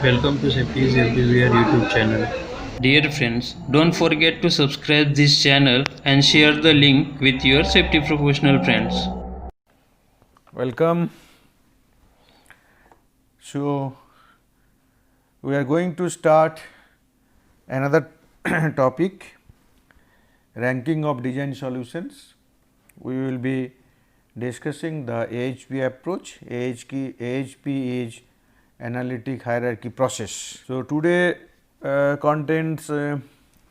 Welcome to Safety is Everywhere YouTube channel. Dear friends, don't forget to subscribe this channel and share the link with your safety professional friends. Welcome. So, we are going to start another topic, ranking of design solutions. We will be discussing the AHP approach. AHP is analytic hierarchy process. So, today contains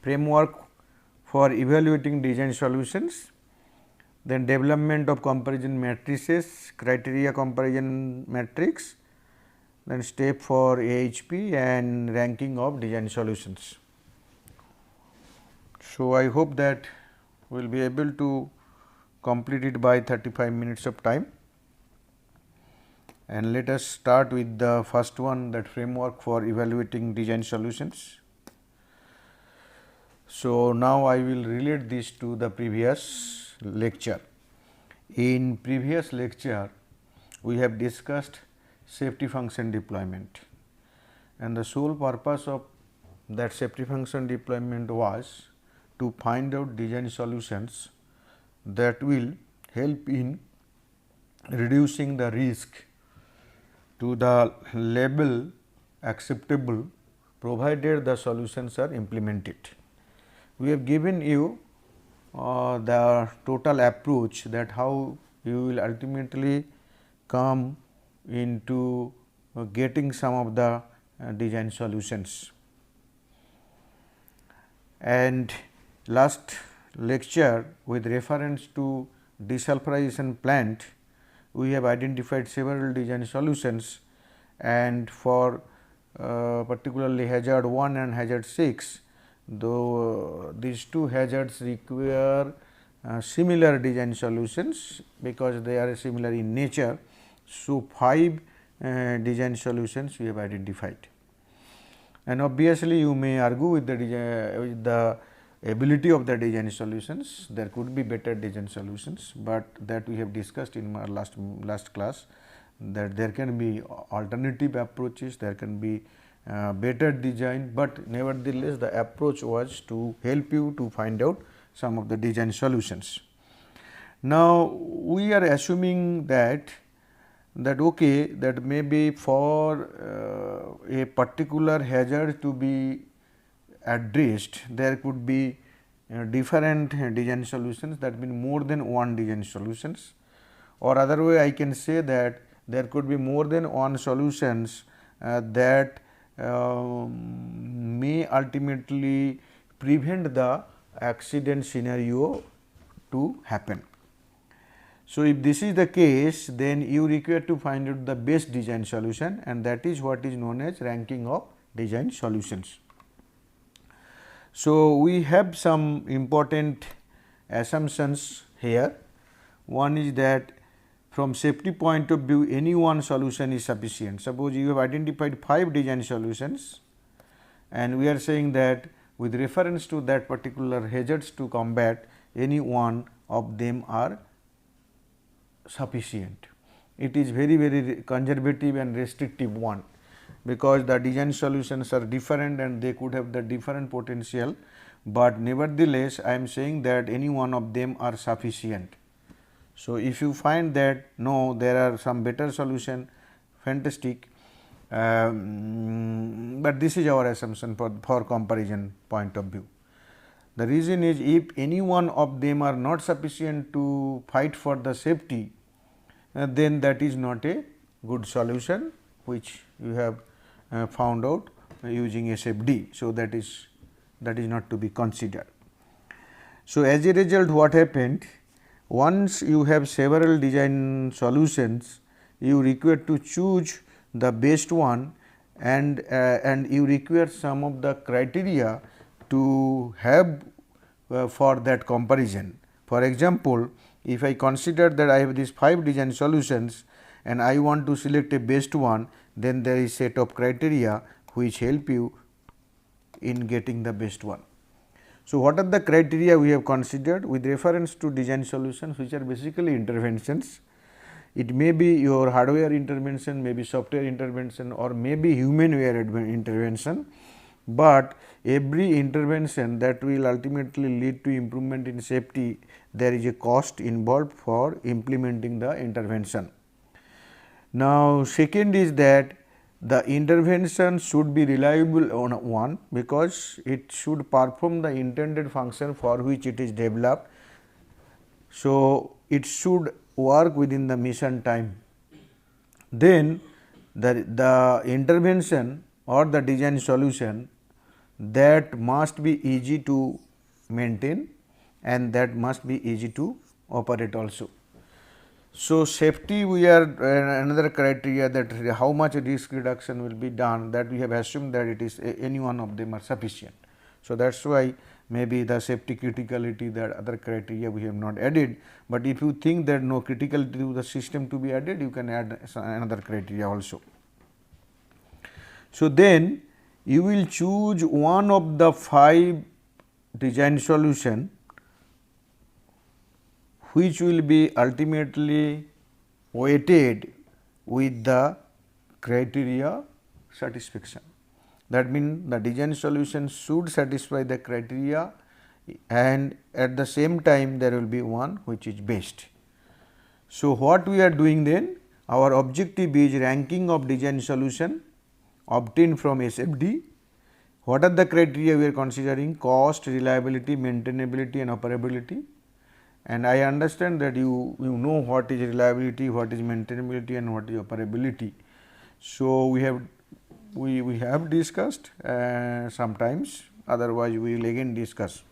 framework for evaluating design solutions, then development of comparison matrices, criteria comparison matrix, then step for AHP and ranking of design solutions. So, I hope that we will be able to complete it by 35 minutes of time, and let us start with the first one, that framework for evaluating design solutions. So, now I will relate this to the previous lecture. In previous lecture, we have discussed safety function deployment, and the sole purpose of that safety function deployment was to find out design solutions that will help in reducing the risk to the level acceptable, provided the solutions are implemented. We have given you the total approach, that how you will ultimately come into getting some of the design solutions. And last lecture, with reference to desulfurization plant, we have identified several design solutions, and for particularly hazard 1 and hazard 6, though these two hazards require similar design solutions because they are similar in nature. So, 5 design solutions we have identified, and obviously you may argue with the ability of the design solutions. There could be better design solutions, but that we have discussed in our last class, that there can be alternative approaches, there can be better design, but nevertheless the approach was to help you to find out some of the design solutions. Now, we are assuming that okay, that maybe for a particular hazard to be addressed, there could be different design solutions, that means more than one design solutions, or other way I can say that there could be more than one solutions that may ultimately prevent the accident scenario to happen. So, if this is the case, then you require to find out the best design solution, and that is what is known as ranking of design solutions. So, we have some important assumptions here. One is that from safety point of view, any one solution is sufficient. Suppose you have identified 5 design solutions, and we are saying that with reference to that particular hazards to combat, any one of them are sufficient. It is very conservative and restrictive one, because the design solutions are different and they could have the different potential, but nevertheless I am saying that any one of them are sufficient. So, if you find that no, there are some better solution, fantastic, but this is our assumption for comparison point of view. The reason is, if any one of them are not sufficient to fight for the safety, then that is not a good solution, which you have found out using SFD. So, that is not to be considered. So, as a result, what happened, once you have several design solutions, you require to choose the best one, and you require some of the criteria to have for that comparison. For example, if I consider that I have these 5 design solutions and I want to select a best one, then there is set of criteria which help you in getting the best one. So, what are the criteria we have considered with reference to design solutions, which are basically interventions? It may be your hardware intervention, maybe software intervention, or maybe humanware intervention, but every intervention that will ultimately lead to improvement in safety, there is a cost involved for implementing the intervention. Now, second is that the intervention should be reliable on one, because it should perform the intended function for which it is developed. So, it should work within the mission time. Then the intervention or the design solution that must be easy to maintain and that must be easy to operate also. So, safety we are another criteria, that how much risk reduction will be done, that we have assumed that it is any one of them are sufficient. So, that is why maybe the safety criticality, that other criteria we have not added, but if you think that no criticality to the system to be added, you can add another criteria also. So, then you will choose one of the 5 design solution which will be ultimately weighted with the criteria satisfaction. That means, the design solution should satisfy the criteria, and at the same time there will be one which is best. So, what we are doing then? Our objective is ranking of design solution obtained from SFD. What are the criteria we are considering? Cost, reliability, maintainability and operability. And I understand that you know what is reliability, what is maintainability and what is operability. So, we have discussed sometimes, otherwise we will again discuss.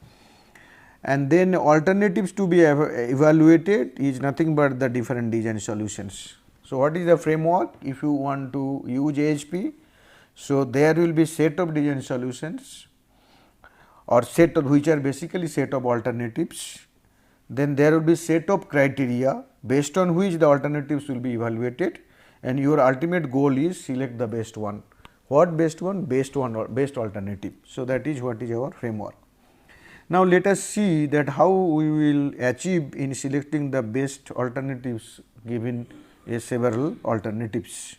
And then alternatives to be evaluated is nothing but the different design solutions. So, what is the framework? If you want to use AHP, so there will be set of design solutions or set of, which are basically set of alternatives. Then there will be set of criteria based on which the alternatives will be evaluated, and your ultimate goal is select the best one. What best one? Best one or best alternative. So, that is what is our framework. Now, let us see that how we will achieve in selecting the best alternatives given a several alternatives.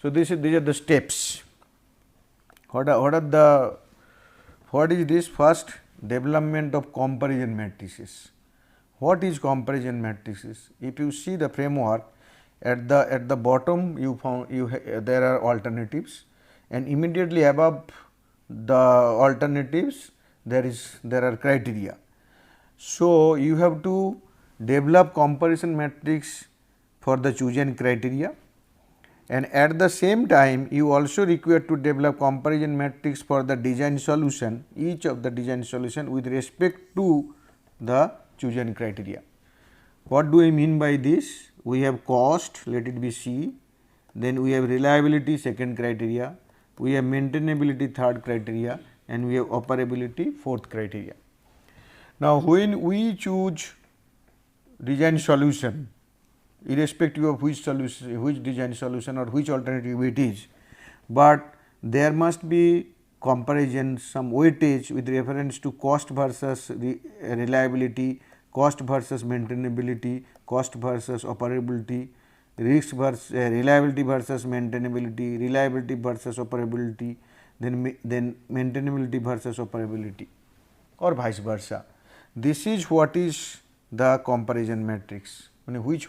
So, these are the steps. What is this? First, development of comparison matrices. What is comparison matrices? If you see the framework, at the bottom you found there are alternatives, and immediately above the alternatives there are criteria. So, you have to develop comparison matrix for the chosen criteria, and at the same time you also require to develop comparison matrix for the design solution, each of the design solution with respect to the chosen criteria. What do I mean by this? We have cost, let it be C, then we have reliability, second criteria, we have maintainability, third criteria, and we have operability, fourth criteria. Now, when we choose design solution, irrespective of which solution, which design solution or which alternative it is, but there must be comparison, some weightage with reference to cost versus reliability, cost versus maintainability, cost versus operability, risk versus reliability versus maintainability, reliability versus operability, then maintainability versus operability, or vice versa. This is what is the comparison matrix,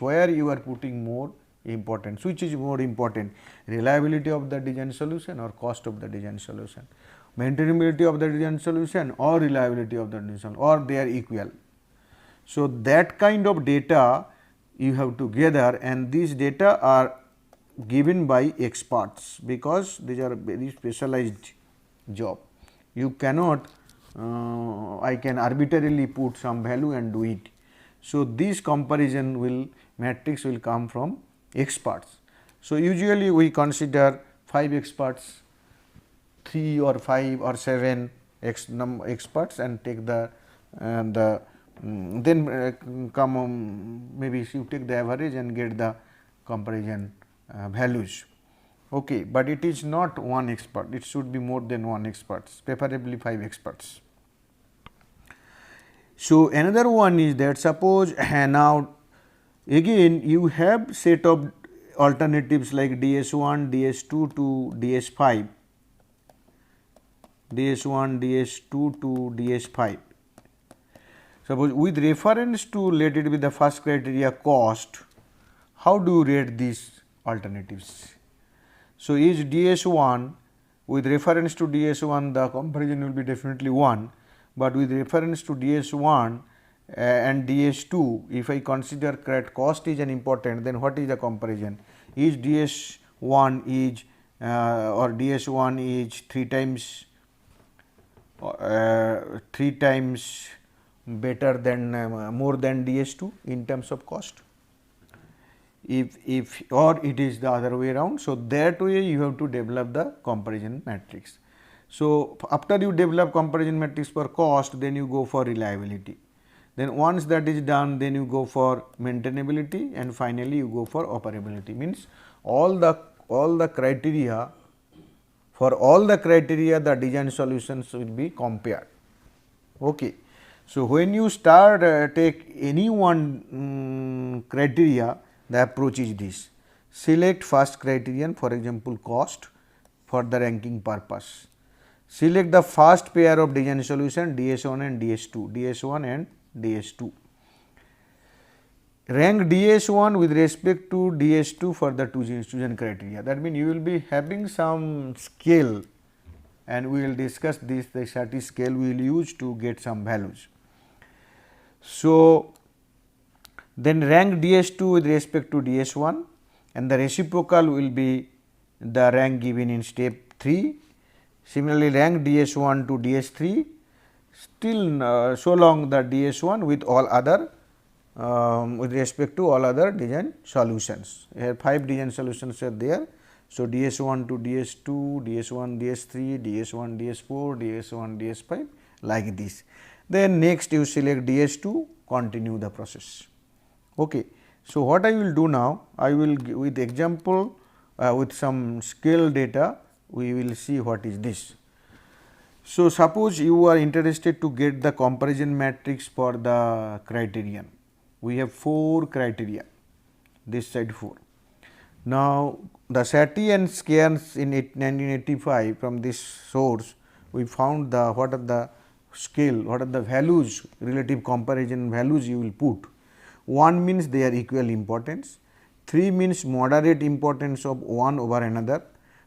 where you are putting more importance, which is more important, reliability of the design solution or cost of the design solution, maintainability of the design solution or reliability of the design solution, or they are equal. So, that kind of data you have to gather, and these data are given by experts, because these are very specialized job. You cannot I can arbitrarily put some value and do it. So, this comparison matrix will come from experts. So, usually we consider 5 experts, 3 or 5 or 7 experts, and take then come maybe you take the average and get the comparison values. Okay, but it is not one expert, it should be more than one experts, preferably 5 experts. So, another one is that suppose now again you have set of alternatives like DS1, DS2 to DS5, DS1, DS2 to DS5. Suppose with reference to, let it be the first criteria, cost, how do you rate these alternatives? So, is DS1, with reference to DS1 the comparison will be definitely 1, but with reference to DS1 and DS2, if I consider that cost is an important, then what is the comparison? Is DS1 is or DS1 is 3 times better than more than DS2 in terms of cost? If or it is the other way around. So, that way you have to develop the comparison matrix. So, after you develop comparison matrix for cost, then you go for reliability. Then once that is done, then you go for maintainability, and finally you go for operability. Means all the criteria, for all the criteria the design solutions will be compared. Okay. So, when you start take any one criteria, the approach is this: select first criterion, for example cost, for the ranking purpose. Select the first pair of design solution DS1 and DS2, DS1 and DS2. Rank DS1 with respect to DS2 for the chosen criteria. That means you will be having some scale, and we will discuss this, the certain scale we will use to get some values. So, then rank DS2 with respect to DS1, and the reciprocal will be the rank given in step 3. Similarly, rank DS1 to DS3, still so long the DS1 with all other with respect to all other design solutions. Here 5 design solutions are there. So, DS1 to DS2, DS1 DS3, DS1 DS4, DS1 DS5 like this. Then next you select DS2, continue the process. Okay. So, what I will do now, I will give with example with some scale data, we will see what is this. So, suppose you are interested to get the comparison matrix for the criterion. We have 4 criteria, this side 4. Now, the Satie and Cairns in 1985 from this source, we found the what are the scale, what are the values, relative comparison values you will put. 1 means they are equal importance, 3 means moderate importance of one over another,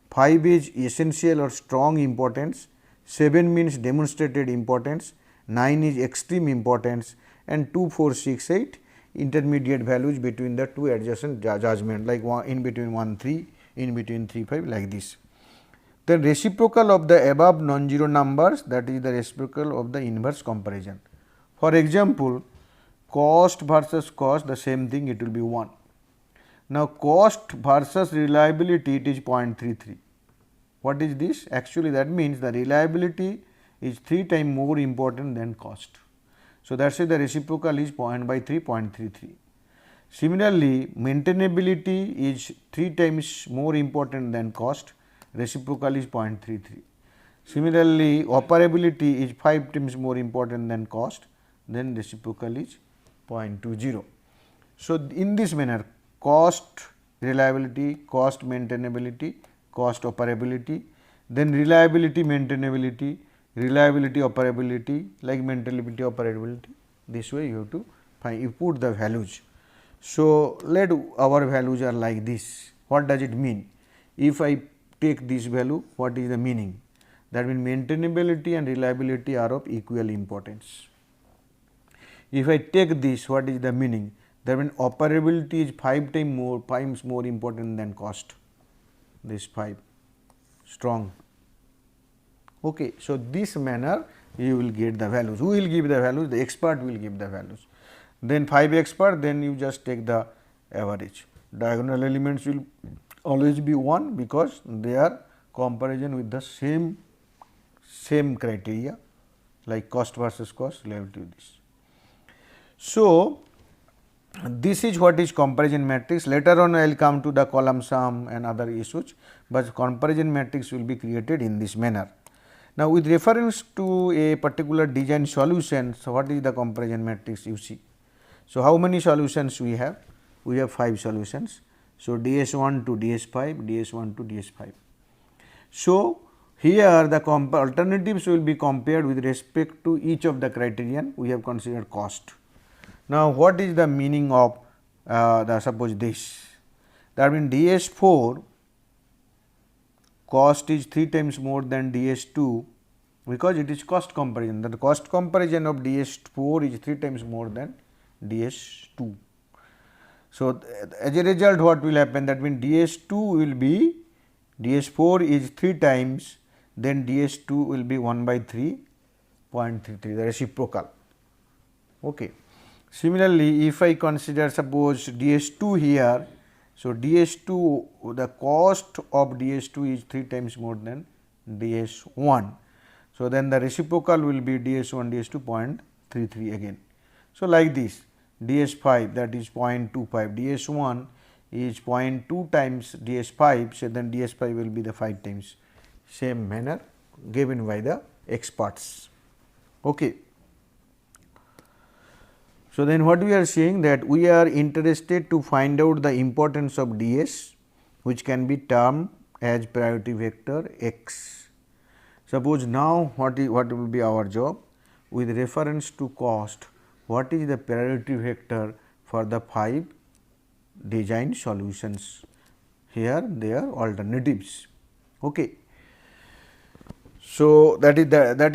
5 is essential or strong importance, 7 means demonstrated importance, 9 is extreme importance, and 2, 4, 6, 8 intermediate values between the two adjacent judgment, like in between 1, 3, in between 3, 5 like this. Then reciprocal of the above non-zero numbers, that is the reciprocal of the inverse comparison. For example, cost versus cost, the same thing, it will be 1. Now, cost versus reliability, it is 0.33. What is this? Actually, that means the reliability is 3 times more important than cost. So, that is why the reciprocal is 0.33. Similarly, maintainability is 3 times more important than cost, reciprocal is 0.33. Similarly, operability is 5 times more important than cost, then reciprocal is 0.20. So, in this manner, cost reliability, cost maintainability, cost operability, then reliability maintainability, reliability operability, like maintainability operability, this way you have to find, you put the values. So, let our values are like this. What does it mean? If I take this value, what is the meaning? That means maintainability and reliability are of equal importance. If I take this, what is the meaning? That means operability is 5 times more important than cost, this 5 strong. Okay. So, this manner you will get the values. Who will give the values? The expert will give the values. Then 5 expert, then you just take the average. Diagonal elements will always be 1 because they are comparison with the same criteria, like cost versus cost, reliability with this. So, This is what is comparison matrix. Later on I will come to the column sum and other issues, but comparison matrix will be created in this manner. Now, with reference to a particular design solution, so what is the comparison matrix you see? So, how many solutions we have? We have 5 solutions. So, DS1 to DS5, DS1 to DS5. So, here the alternatives will be compared with respect to each of the criterion. We have considered cost. Now, what is the meaning of the suppose this? That means DS4 cost is 3 times more than DS2 because it is cost comparison. The cost comparison of DS4 is 3 times more than DS2. So, as a result what will happen, that means DS2 will be, DS4 is 3 times, then DS2 will be 1 by 3.33, the reciprocal. Okay. Similarly, if I consider suppose DS2 here, so DS2, the cost of DS2 is 3 times more than DS1. So, then the reciprocal will be DS1, DS2 0.33 again. So, like this DS5, that is 0.25, DS1 is 0.2 times DS5, so then DS5 will be the 5 times, same manner given by the experts. Okay. So, then what we are saying, that we are interested to find out the importance of DS, which can be termed as priority vector x. Suppose now what will be our job? With reference to cost, what is the priority vector for the 5 design solutions? Here they are alternatives. Okay. So, that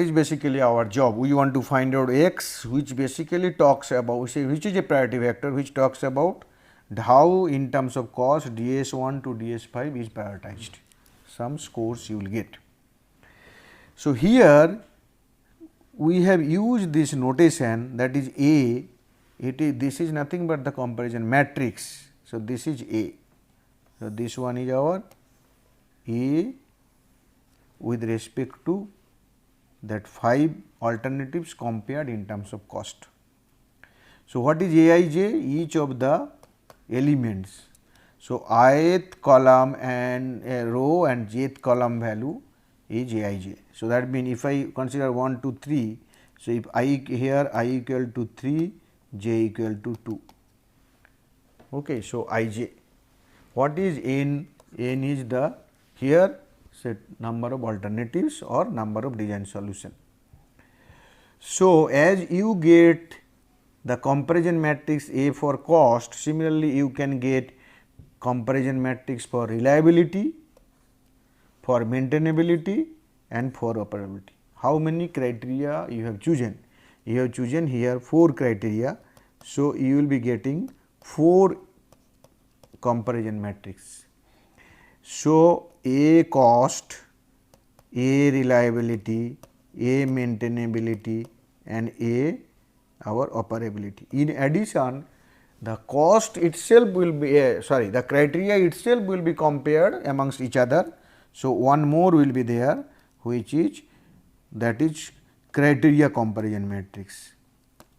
is basically our job. We want to find out x, which basically talks about, which is a priority vector, which talks about how in terms of cost DS1 to DS5 is prioritized. Some scores you will get. So, here we have used this notation, that is A, this is nothing but the comparison matrix. So, this is A. So, this one is our A with respect to that 5 alternatives compared in terms of cost. So, what is Aij? Each of the elements. So, ith column and row and jth column value is Aij. So, that means if I consider 1, 2, 3, so if I here I equal to 3, j equal to 2. Okay. So, Ij. What is n? N is the here set number of alternatives or number of design solution. So, as you get the comparison matrix A for cost, similarly you can get comparison matrix for reliability, for maintainability and for operability. How many criteria you have chosen? You have chosen here 4 criteria. So, you will be getting 4 comparison matrix. So, A cost, A reliability, A maintainability and A our operability. In addition, the cost itself will be the criteria itself will be compared amongst each other. So, one more will be there, which is that is criteria comparison matrix,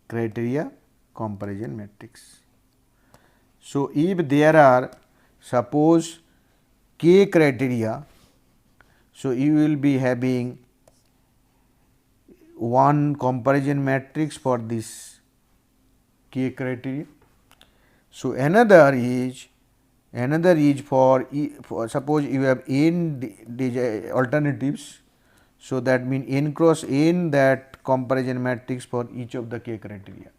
criteria comparison matrix. So, if there are suppose k criteria, so you will be having one comparison matrix for this k criteria. So, another is for suppose you have n alternatives. So, that means n cross n that comparison matrix for each of the k criteria.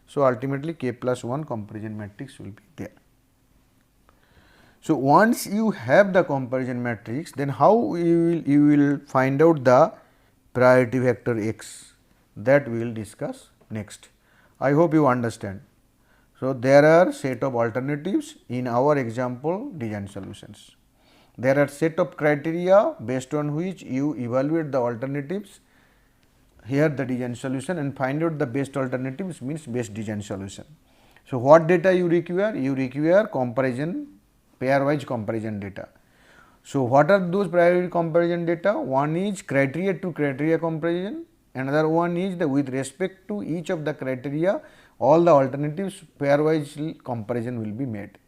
So, ultimately k plus 1 comparison matrix will be there. So, once you have the comparison matrix, then how you will find out the priority vector x, that we will discuss next. I hope you understand. So, there are set of alternatives in our example design solutions. There are set of criteria based on which you evaluate the alternatives, here the design solution, and find out the best alternatives means best design solution. So, what data you require? You require comparison, pairwise comparison data. So, what are those priority comparison data? One is criteria to criteria comparison, another one is the with respect to each of the criteria, all the alternatives pairwise comparison will be made.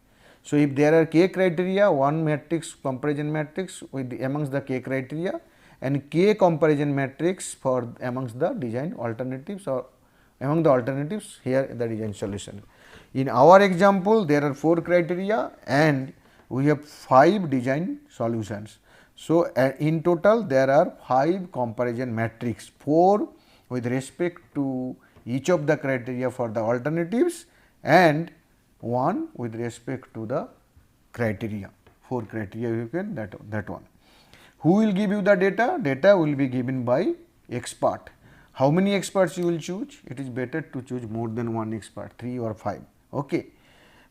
So, if there are k criteria, one matrix comparison matrix with amongst the k criteria and k comparison matrix for amongst the design alternatives or among the alternatives, here the design solution. In our example, there are 4 criteria and we have 5 design solutions. So, in total there are 5 comparison matrix, 4 with respect to each of the criteria for the alternatives and 1 with respect to the criteria, 4 criteria you can that one. Who will give you the data? Data will be given by expert. How many experts you will choose? It is better to choose more than one expert, 3 or 5. Okay.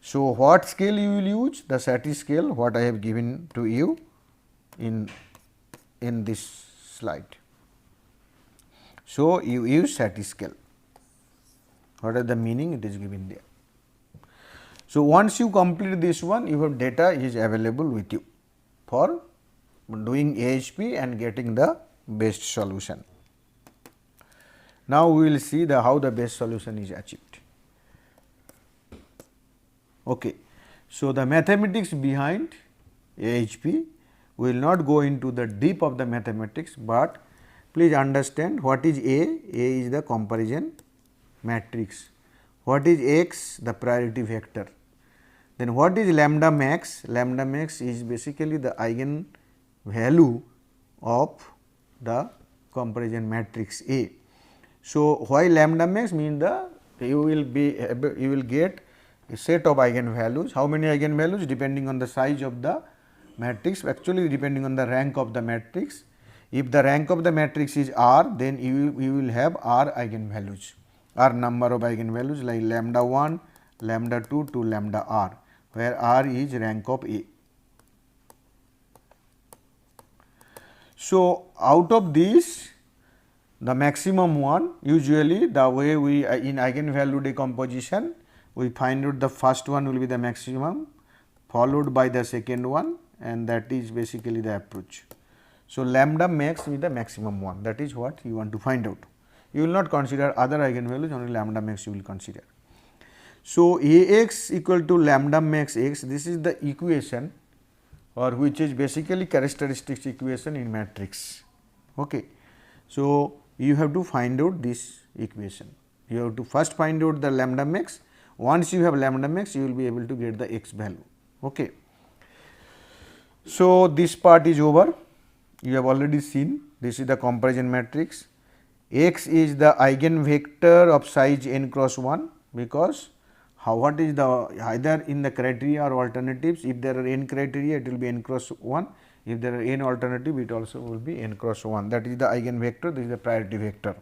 So, what scale you will use? The SATI scale, what I have given to you in this slide. So, you use SATI scale. What is the meaning? It is given there. So, once you complete this one, your data is available with you for doing AHP and getting the best solution. Now, we will see how the best solution is achieved. Okay. So, the mathematics behind AHP, we will not go into the deep of the mathematics, but please understand what is A. A is the comparison matrix. What is X? The priority vector. Then what is lambda max? Lambda max is basically the eigen value of the comparison matrix A. So, why lambda max means you will get a set of eigenvalues. How many eigenvalues? Depending on the size of the matrix, actually depending on the rank of the matrix. If the rank of the matrix is R, then you will have R eigenvalues, R number of eigenvalues like lambda 1, lambda 2 to lambda R, where R is rank of A. So, out of this, the maximum one, usually the way we in eigenvalue decomposition, we find out the first one will be the maximum, followed by the second one, and that is basically the approach. So, lambda max is the maximum one, that is what you want to find out. You will not consider other eigenvalues, only lambda max you will consider. So, Ax equal to lambda max x, this is the equation or which is basically characteristics equation in matrix. Okay. So, you have to find out this equation. You have to first find out the lambda max. Once you have lambda max, you will be able to get the x value. Okay. So, this part is over. You have already seen this is the comparison matrix. X is the eigenvector of size n cross 1, because what is the either in the criteria or alternatives, if there are n criteria it will be n cross 1, if there are n alternative it also will be n cross 1, that is the eigenvector, this is the priority vector,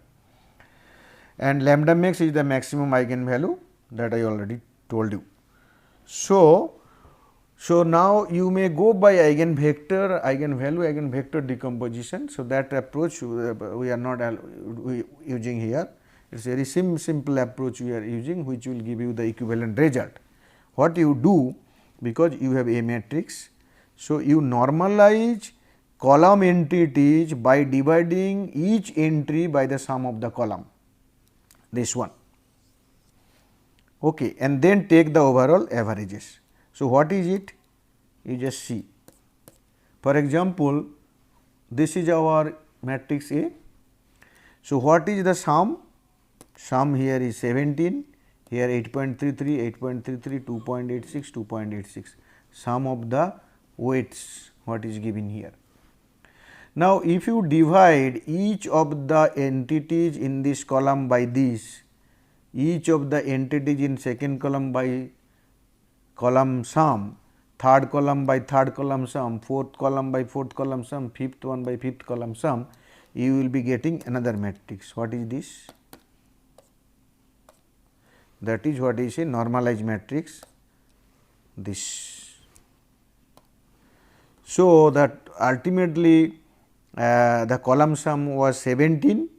and lambda max is the maximum eigenvalue that I already told you. So, now you may go by eigenvector, eigenvalue, eigenvector decomposition. So, that approach we are not using here. It is very simple approach we are using, which will give you the equivalent result. What you do, because you have a matrix, so you normalize column entities by dividing each entry by the sum of the column, this one, okay, and then take the overall averages. So, what is it? You just see. For example, this is our matrix A. So, what is the sum? Sum here is 17, here 8.33, 8.33, 2.86, 2.86, sum of the weights what is given here. Now, if you divide each of the entities in this column by this, each of the entities in second column by column sum, third column by third column sum, fourth column by fourth column sum, fifth one by fifth column sum, you will be getting another matrix. What is this? That is what is a normalized matrix, this. So, that ultimately the column sum was 17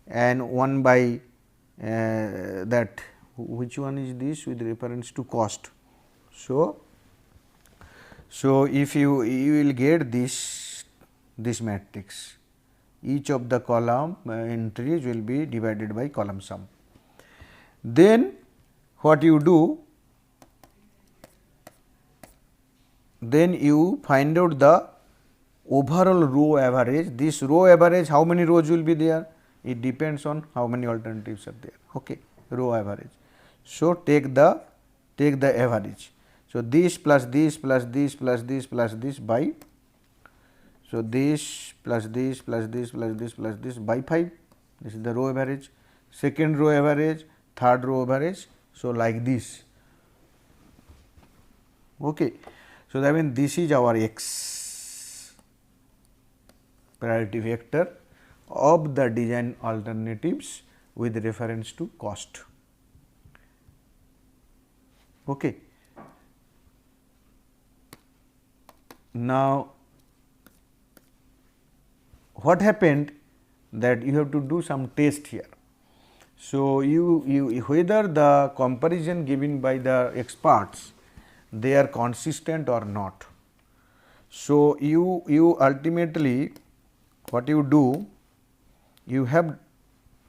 and 1 by that, which one is this with reference to cost. So, if you will get this matrix, each of the column entries will be divided by column sum. Then what you do, then you find out the overall row average. This row average, how many rows will be there? It depends on how many alternatives are there. Okay, row average. So take the average. So this plus this plus this plus this plus this by, so this plus this plus this plus this plus this by 5. This is the row average. Second row average, third row average. So like this. Okay. So that means this is our x priority vector of the design alternatives with reference to cost. Okay. Now, what happened that you have to do some test here. So, you whether the comparison given by the experts, they are consistent or not. So, you ultimately what you do, you have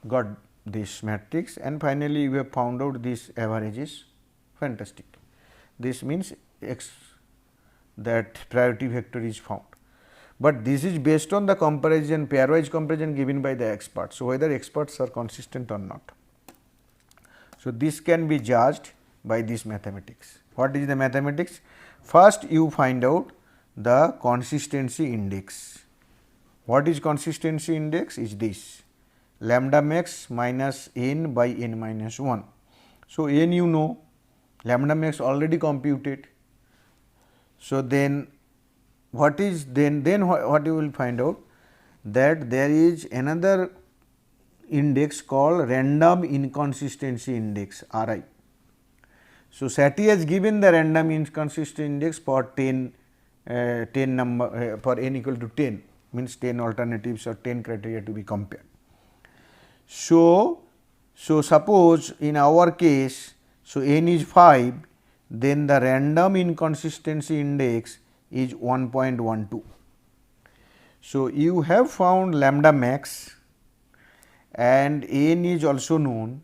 got this matrix and finally, you have found out this average is fantastic. This means x, that priority vector is found, but this is based on the comparison, pairwise comparison given by the experts. So, whether experts are consistent or not. So, this can be judged by this mathematics. What is the mathematics? First, you find out the consistency index. What is consistency index? Is this lambda max minus n by n minus 1. So, n you know, lambda max already computed. So, then what is then what you will find out, that there is another index called random inconsistency index, RI. So, SATI has given the random inconsistency index for 10 number for n equal to 10, means 10 alternatives or 10 criteria to be compared. So, suppose in our case, so n is 5, then the random inconsistency index is 1.12. So, you have found lambda max and n is also known.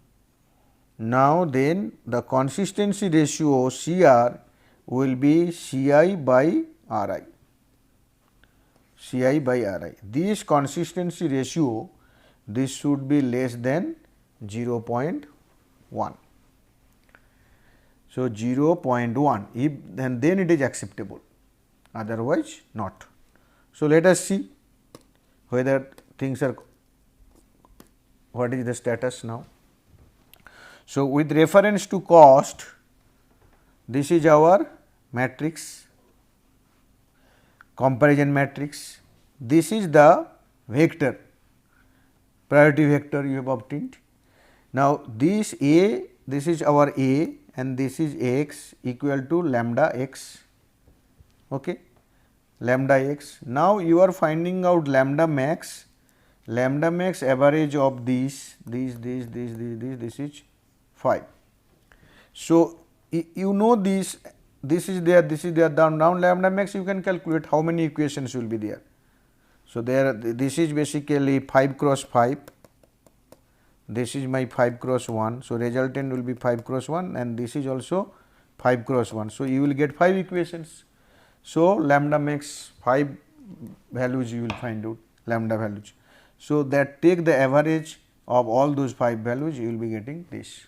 Now, then the consistency ratio CR will be CI by RI. CI by RI. This consistency ratio, this should be less than 0.1. So, 0.1, if then it is acceptable, otherwise not. So, let us see whether things are, what is the status now. So, with reference to cost, this is our matrix, comparison matrix. This is the vector, priority vector you have obtained. Now, this A, this is our A and this is x equal to lambda x, okay, lambda x. Now, you are finding out lambda max average of this is 5. So, you know this is there, down lambda max you can calculate how many equations will be there. So, this is basically 5 cross 5, this is my 5 cross 1. So, resultant will be 5 cross 1 and this is also 5 cross 1. So, you will get 5 equations. So, lambda max 5 values you will find out, lambda values. So, that take the average of all those 5 values, you will be getting this.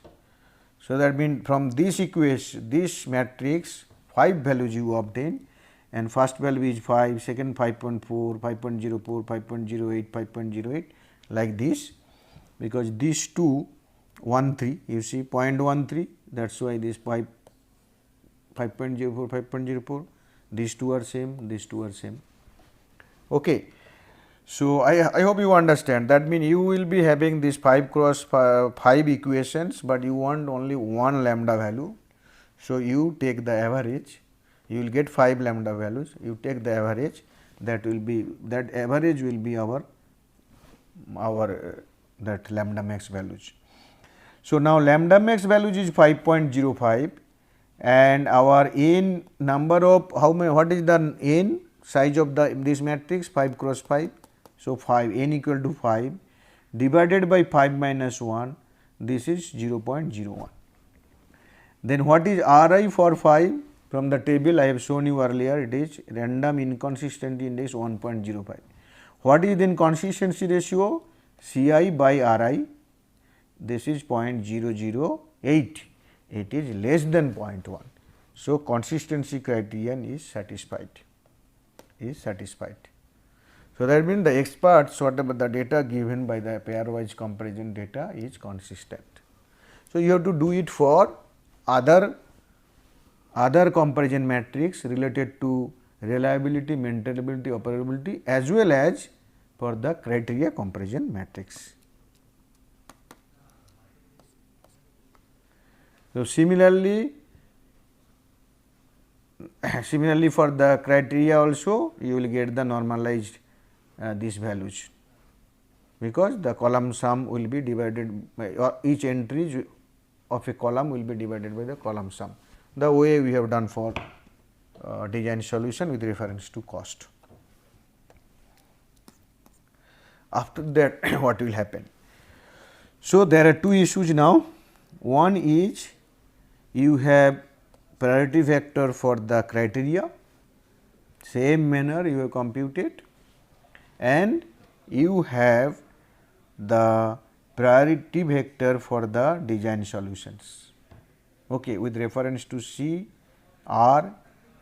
So, that means from this equation, this matrix 5 values you obtain, and first value is 5, second 5.4, 5.04, 5.08, 5.08 like this, because these two 13 you see 0.13, that is why this 5.04, 5.04, these two are same, these two are same. Okay. So, I hope you understand, that means you will be having this 5 cross 5 equations, but you want only one lambda value. So, you take the average, you will get 5 lambda values, you take the average, that average will be our that lambda max values. So, now lambda max values is 5.05 and our n number of what is the n size of this matrix, 5 cross 5. So, 5 n equal to 5 divided by 5 minus 1, this is 0.01. Then what is Ri for 5? From the table I have shown you earlier, it is random inconsistency index 1.05. What is then consistency ratio? Ci by Ri, this is 0.008, it is less than 0.1. So, consistency criterion is satisfied, So, that means the experts whatever the data given by the pairwise comparison data is consistent. So, you have to do it for other comparison matrix related to reliability, maintainability, operability as well as for the criteria comparison matrix. So, similarly for the criteria also you will get the normalized these values, because the column sum will be divided by, or each entry of a column will be divided by the column sum, the way we have done for design solution with reference to cost. After that what will happen? So, there are two issues now. One is you have priority vector for the criteria, same manner you have computed, and you have the priority vector for the design solutions, okay, with reference to C, R,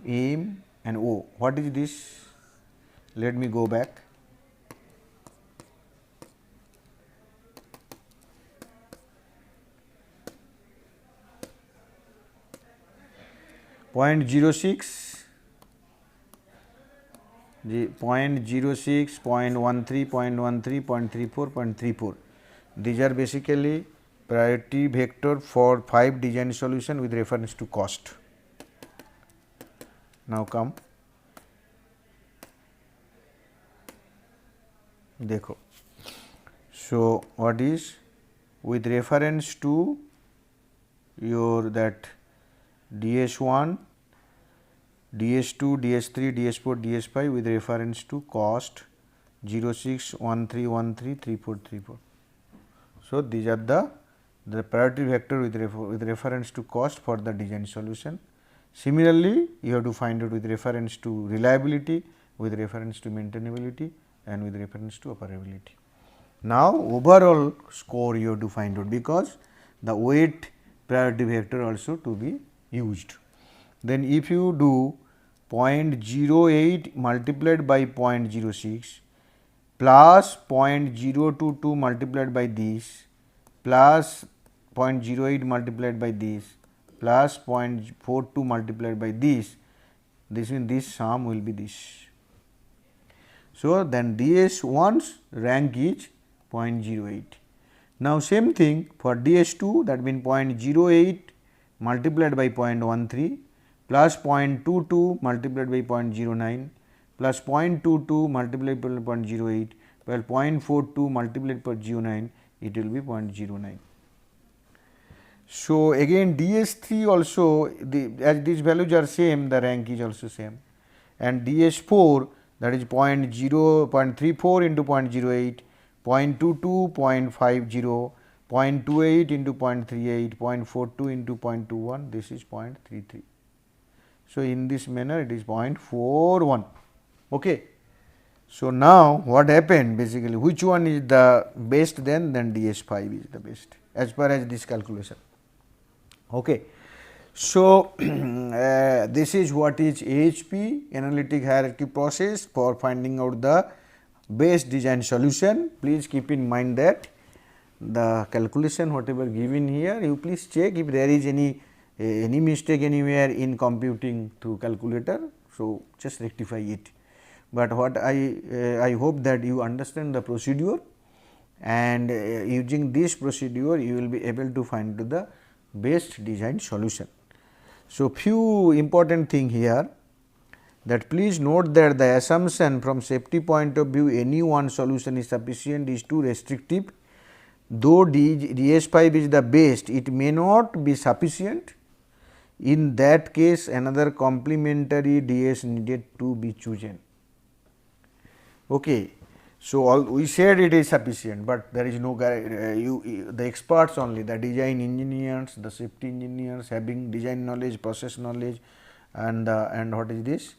M and O. What is this? Let me go back. Point 0.06, 0.06, 0.13, 0.13, 0.34, 0.34. These are basically priority vector for 5 design solution with reference to cost. Now come, देखो. So, what is with reference to your that DS1, DS2, DS3, DS4, DS5 with reference to cost 06, 13, 13, 34, 34. So, these are the priority vector with reference to cost for the design solution. Similarly, you have to find it with reference to reliability, with reference to maintainability and with reference to operability. Now, overall score you have to find out, because the weight priority vector also to be used. Then if you do 0.08 multiplied by 0.06 plus 0.022 multiplied by this plus 0.08 multiplied by this plus 0.42 multiplied by this means this sum will be this. So, then DS1's rank is 0.08. Now, same thing for DS2, that means 0.08 multiplied by 0.13 plus 0.22 multiplied by 0.09 plus 0.22 multiplied by 0.08 plus 0.42 multiplied by 0.09, it will be 0.09. So, again DS3 also as these values are same, the rank is also same, and DS4 that is 0.34 into 0.08, 0.22, 0.50, 0.28 into 0.38, 0.42 into 0.21, this is 0.33. So, in this manner it is 0.41. Okay. So, now what happened basically, which one is the best then DS5 is the best as far as this calculation. Okay. So, this is what is AHP, analytic hierarchy process for finding out the best design solution. Please keep in mind that the calculation whatever given here, you please check if there is any mistake anywhere in computing through calculator. So, just rectify it, but what I hope that you understand the procedure, and using this procedure you will be able to find the best design solution. So, few important thing here, that please note that the assumption from safety point of view any one solution is sufficient is too restrictive. Though DS5 is the best, it may not be sufficient. In that case, another complementary DS needed to be chosen. Okay. So, all we said it is sufficient, but there is no the experts only, the design engineers, the safety engineers having design knowledge, process knowledge, and what is this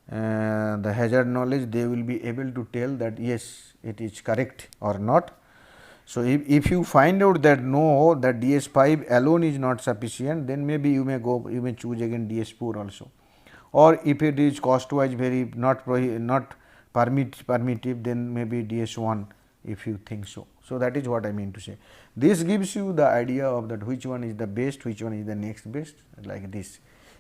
the hazard knowledge, they will be able to tell that yes, it is correct or not. So, if you find out that no, that DS5 alone is not sufficient, then maybe you may choose again DS4 also, or if it is cost wise very not permittive, then maybe DS1 if you think so. So, that is what I mean to say. This gives you the idea of that which one is the best, which one is the next best, like this.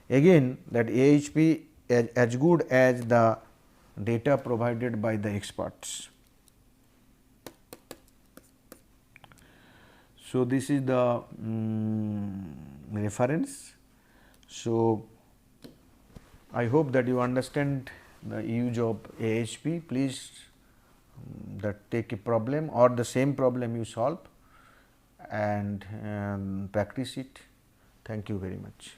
Again, that AHP as good as the data provided by the experts. So, this is the reference. So, I hope that you understand the use of AHP. Please that take a problem or the same problem you solve and practice it. Thank you very much.